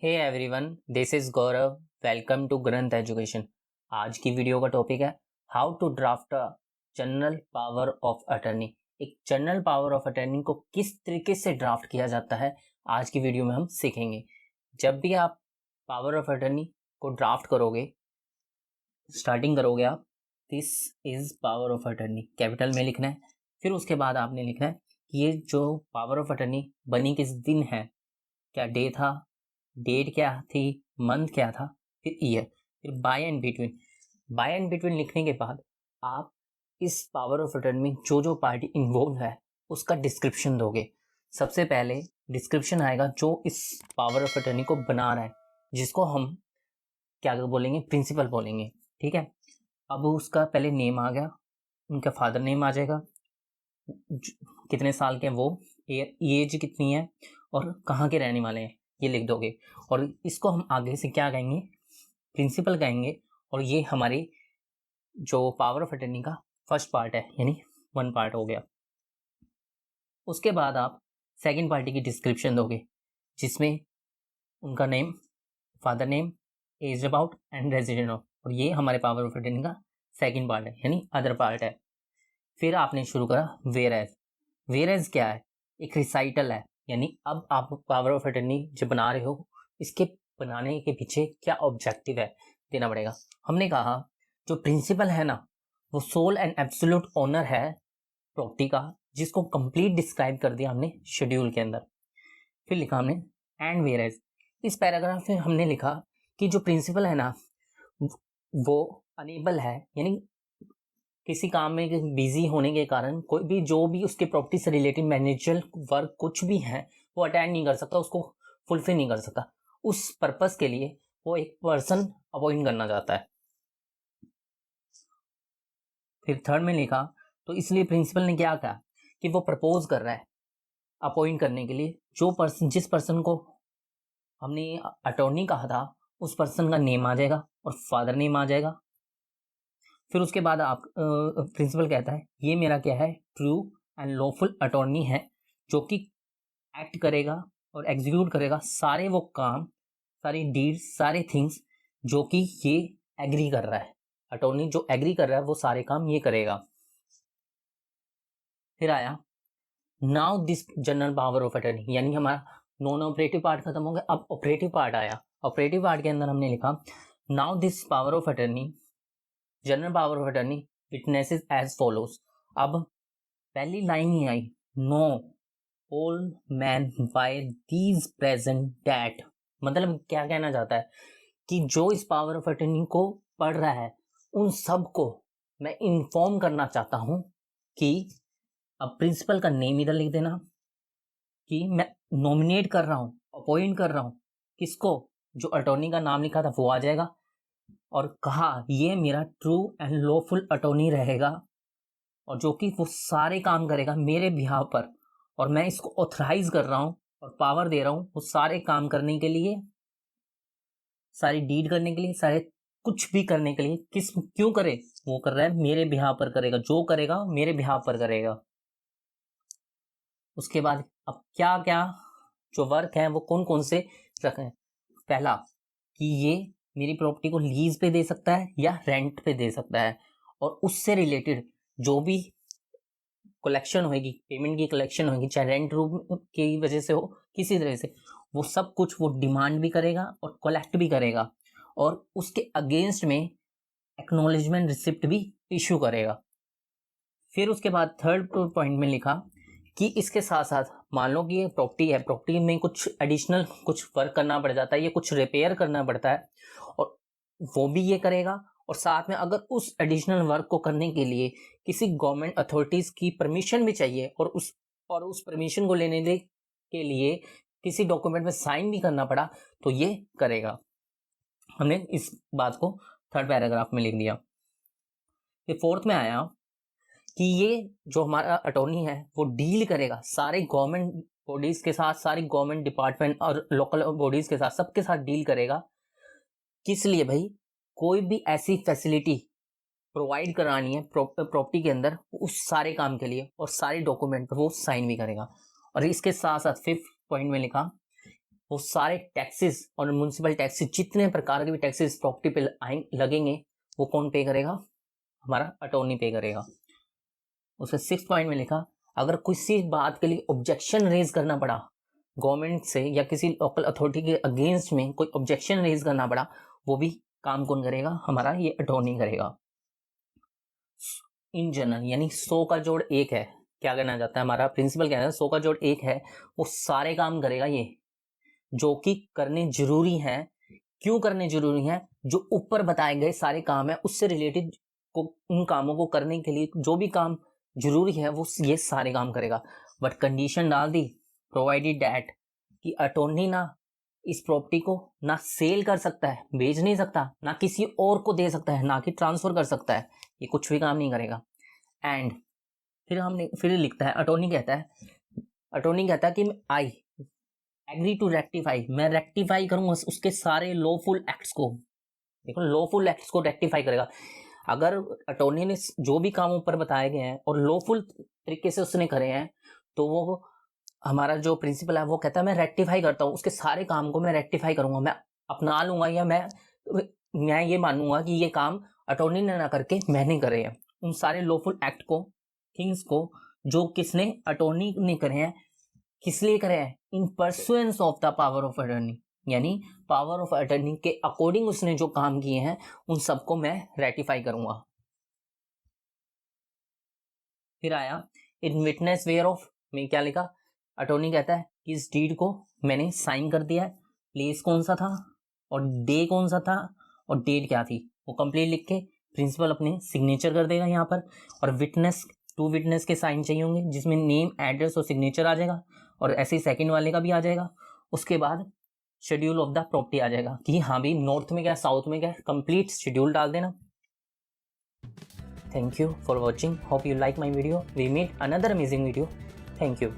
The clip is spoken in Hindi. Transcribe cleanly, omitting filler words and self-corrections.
Hey everyone, this is Gaurav. Welcome to Granth education. आज की वीडियो का टॉपिक है how to draft a general power of attorney. एक जनरल पावर ऑफ अटर्नी को किस तरीके से ड्राफ्ट किया जाता है, आज की वीडियो में हम सीखेंगे। जब भी आप पावर ऑफ अटर्नी को ड्राफ्ट करोगे, स्टार्टिंग करोगे आप, this is power of attorney capital में लिखना है। फिर उसके बाद आपने लिखना है कि ये जो पावर ऑफ अटर्नी बनी किस दिन है, क्या डे था, डेट क्या थी, मंथ क्या था, फिर ईयर, फिर बाय एंड बिटवीन लिखने के बाद आप इस पावर ऑफ अटर्नी में जो जो पार्टी इन्वॉल्व है उसका डिस्क्रिप्शन दोगे। सबसे पहले डिस्क्रिप्शन आएगा जो इस पावर ऑफ अटर्नी को बना रहा है, जिसको हम क्या बोलेंगे, प्रिंसिपल बोलेंगे। ठीक है। अब उसका पहले नेम आ गया, उनका फादर नेम आ जाएगा, कितने साल के हैं वो, एज कितनी है और कहाँ के रहने वाले हैं, ये लिख दोगे। और इसको हम आगे से क्या कहेंगे, प्रिंसिपल कहेंगे। और ये हमारी जो पावर ऑफ अटर्नी का फर्स्ट पार्ट है, यानी वन पार्ट हो गया। उसके बाद आप सेकंड पार्टी की डिस्क्रिप्शन दोगे, जिसमें उनका name, father name, age about and resident of. और ये हमारे पावर ऑफ अटर्नी का सेकंड पार्ट है, यानी अदर पार्ट है। फिर आपने शुरू करा वेयर एज। वेयर एज क्या है, एक रिसाइटल है, यानी अब आप पावर ऑफ अटर्नी जो बना रहे हो, इसके बनाने के पीछे क्या ऑब्जेक्टिव है देना पड़ेगा। हमने कहा जो प्रिंसिपल है ना, वो सोल एंड एब्सोल्यूट ओनर है प्रॉपर्टी का, जिसको कंप्लीट डिस्क्राइब कर दिया हमने शेड्यूल के अंदर। फिर लिखा हमने एंड वेयर एज। इस पैराग्राफ में हमने लिखा कि जो प्रिंसिपल है ना, वो अनेबल है, यानी किसी काम में बिजी होने के कारण कोई भी जो भी उसके प्रॉपर्टी से रिलेटेड मैनेजरल वर्क कुछ भी है वो अटेंड नहीं कर सकता, उसको फुलफिल नहीं कर सकता। उस पर्पस के लिए वो एक पर्सन अपॉइंट करना चाहता है। फिर थर्ड में लिखा, तो इसलिए प्रिंसिपल ने क्या कहा कि वो प्रपोज कर रहा है अपॉइंट करने के लिए जो पर्सन, जिस पर्सन को हमने अटॉर्नी कहा था, उस पर्सन का नेम आ जाएगा और फादर नेम आ जाएगा। फिर उसके बाद आप प्रिंसिपल कहता है ये मेरा क्या है, ट्रू एंड लॉफुल अटॉर्नी है, जो कि एक्ट करेगा और एग्जीक्यूट करेगा सारे वो काम, सारी डीड्स, सारे थिंग्स जो कि ये एग्री कर रहा है। अटॉर्नी जो एग्री कर रहा है वो सारे काम ये करेगा। फिर आया now this general power of attorney, यानी हमारा नॉन ऑपरेटिव पार्ट खत्म हो गया, अब ऑपरेटिव पार्ट आया। ऑपरेटिव पार्ट के अंदर हमने लिखा now this power of attorney, general power of attorney witnesses as follows. अब पहली लाइन ही आई, know all man by these present that. मतलब क्या कहना चाहता है कि जो इस पावर ऑफ अटॉर्नी को पढ़ रहा है उन सबको मैं इन्फॉर्म करना चाहता हूं कि अब प्रिंसिपल का नेम इधर लिख देना कि मैं नॉमिनेट कर रहा हूं, अपॉइंट कर रहा हूं किसको, जो अटॉर्नी का नाम लिखा था वो आ जाएगा। और कहा ये मेरा ट्रू एंड लॉफुल अटॉर्नी रहेगा, और जो कि वो सारे काम करेगा मेरे बिहाव पर, और मैं इसको ऑथराइज कर रहा हूं और पावर दे रहा हूं वो सारे काम करने के लिए, सारी डीड करने के लिए, सारे कुछ भी करने के लिए। किस क्यों करे, वो कर रहा है मेरे बिहाव पर करेगा, जो करेगा मेरे बिहाव पर करेगा। उसके बाद अब क्या क्या जो वर्क है वो कौन कौन से रखें। पहला कि ये मेरी प्रॉपर्टी को लीज पे दे सकता है या रेंट पे दे सकता है, और उससे रिलेटेड जो भी कलेक्शन होगी, पेमेंट की कलेक्शन होगी, चाहे रेंट रूम की वजह से हो, किसी तरह से, वो सब कुछ वो डिमांड भी करेगा और कलेक्ट भी करेगा, और उसके अगेंस्ट में एक्नॉलेजमेंट रिसिप्ट भी इशू करेगा। फिर उसके बाद थर्ड पॉइंट में लिखा कि इसके साथ साथ मान लो कि ये प्रॉपर्टी है, प्रॉपर्टी में कुछ एडिशनल कुछ वर्क करना पड़ जाता है, ये कुछ रिपेयर करना पड़ता है, और वो भी ये करेगा। और साथ में अगर उस एडिशनल वर्क को करने के लिए किसी गवर्नमेंट अथॉरिटीज की परमिशन भी चाहिए, और उस परमिशन को लेने दे के लिए किसी डॉक्यूमेंट में साइन भी करना पड़ा, तो ये करेगा। हमने इस बात को थर्ड पैराग्राफ में लिख दिया। फिर फोर्थ में आया कि ये जो हमारा अटॉर्नी है वो डील करेगा सारे गवर्नमेंट बॉडीज के साथ, सारी गवर्नमेंट डिपार्टमेंट और लोकल बॉडीज के साथ, सबके साथ डील करेगा। किस लिए भाई, कोई भी ऐसी फैसिलिटी प्रोवाइड करानी है प्रॉपर्टी के अंदर, उस सारे काम के लिए, और सारे डॉक्यूमेंट पर वो साइन भी करेगा। और इसके साथ साथ फिफ्थ पॉइंट में लिखा वो सारे टैक्सेस और म्यूनसिपल टैक्सेस, जितने प्रकार के भी टैक्सेस प्रॉपर्टी पे लगेंगे, वो कौन पे करेगा? हमारा अटॉर्नी पे करेगा। उसके 6 पॉइंट में लिखा, अगर किसी बात के लिए ऑब्जेक्शन रेज करना पड़ा गवर्नमेंट से या किसी लोकल अथॉरिटी के अगेंस्ट में कोई ऑब्जेक्शन रेज करना पड़ा, वो भी काम कौन करेगा? हमारा ये अटॉर्नी करेगा। इन जनरल यानी 100 का जोड़ 1 है, क्या करना चाहता है हमारा प्रिंसिपल? कहना है 100 का जोड़ 1 है, वो सारे काम करेगा ये जो कि करने जरूरी है। क्यों करने जरूरी है? जो ऊपर बताए गए सारे काम है उससे रिलेटेड को, उन कामों को करने के लिए जो भी काम जरूरी है वो ये सारे काम करेगा। बट कंडीशन डाल दी, प्रोवाइडेड दैट, कि अटॉर्नी ना इस प्रॉपर्टी को ना सेल कर सकता है, बेच नहीं सकता, ना किसी और को दे सकता है, ना कि ट्रांसफर कर सकता है, ये कुछ भी काम नहीं करेगा। एंड फिर लिखता है, अटॉर्नी कहता है कि आई एग्री टू रेक्टिफाई, मैं रेक्टिफाई करूंगा उसके सारे लॉफुल एक्ट्स को। देखो, लॉफुल एक्ट्स को रेक्टिफाई करेगा। अगर अटॉर्नी ने जो भी काम ऊपर बताए गए हैं और लॉफुल तरीके से उसने करे हैं, तो वो हमारा जो प्रिंसिपल है वो कहता है मैं रेक्टिफाई करता हूँ, उसके सारे काम को मैं रेक्टिफाई करूंगा, मैं अपना लूंगा, या मैं ये मानूंगा कि ये काम अटॉर्नी ने ना करके मैंने करे हैं। उन सारे लॉफुल एक्ट को, थिंग्स को, जो किसने? अटॉर्नी ने करे हैं। किस लिए करे हैं? इन pursuance of the power of attorney, यानी पावर ऑफ अटॉर्नी के अकॉर्डिंग उसने जो काम किए हैं उन सबको मैं रेटिफाई करूंगा। फिर आया इन विटनेस वेयर ऑफ में, क्या लिखा? अटॉर्नी कहता है कि इस डीड को मैंने साइन कर दिया है, प्लेस कौन सा था और डे कौन सा था और डेट क्या थी, वो कंप्लीट लिख के प्रिंसिपल अपने सिग्नेचर कर देगा यहाँ पर। और विटनेस, 2 विटनेस के साइन चाहिए होंगे जिसमें नेम, एड्रेस और सिग्नेचर आ जाएगा, और ऐसे ही सेकंड वाले का भी आ जाएगा। उसके बाद शेड्यूल ऑफ द प्रॉपर्टी आ जाएगा कि हाँ भाई नॉर्थ में क्या, साउथ में क्या, कंप्लीट शेड्यूल डाल देना। Thank you for watching. Hope you like my video. We meet another amazing video. Thank you.